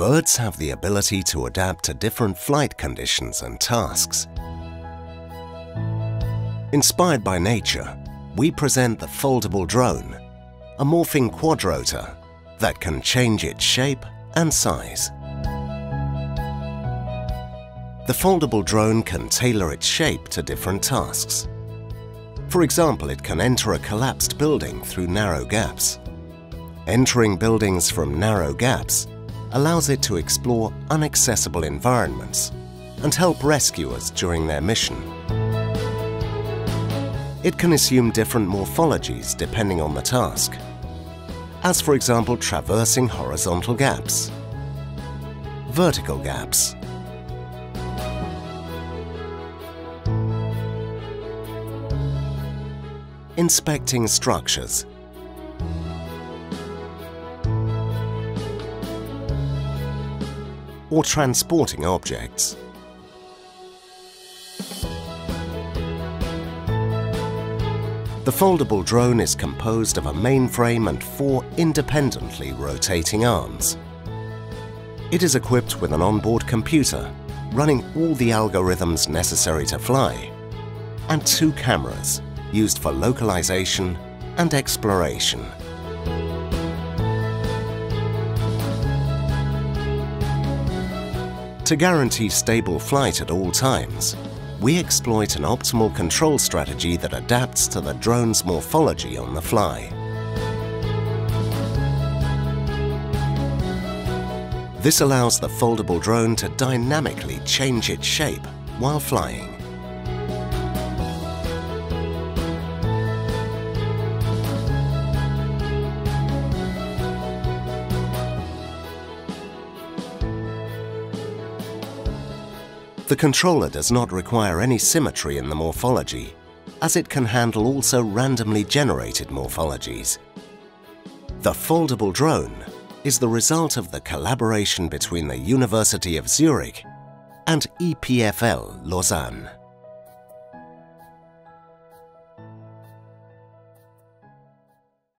Birds have the ability to adapt to different flight conditions and tasks. Inspired by nature, we present the foldable drone, a morphing quadrotor that can change its shape and size. The foldable drone can tailor its shape to different tasks. For example, it can enter a collapsed building through narrow gaps. Entering buildings from narrow gaps allows it to explore inaccessible environments and help rescuers during their mission. It can assume different morphologies depending on the task, as for example traversing horizontal gaps, vertical gaps, inspecting structures, or transporting objects. The foldable drone is composed of a mainframe and 4 independently rotating arms. It is equipped with an onboard computer running all the algorithms necessary to fly, and 2 cameras used for localization and exploration. To guarantee stable flight at all times, we exploit an optimal control strategy that adapts to the drone's morphology on the fly. This allows the foldable drone to dynamically change its shape while flying. The controller does not require any symmetry in the morphology, as it can handle also randomly generated morphologies. The foldable drone is the result of the collaboration between the University of Zurich and EPFL Lausanne.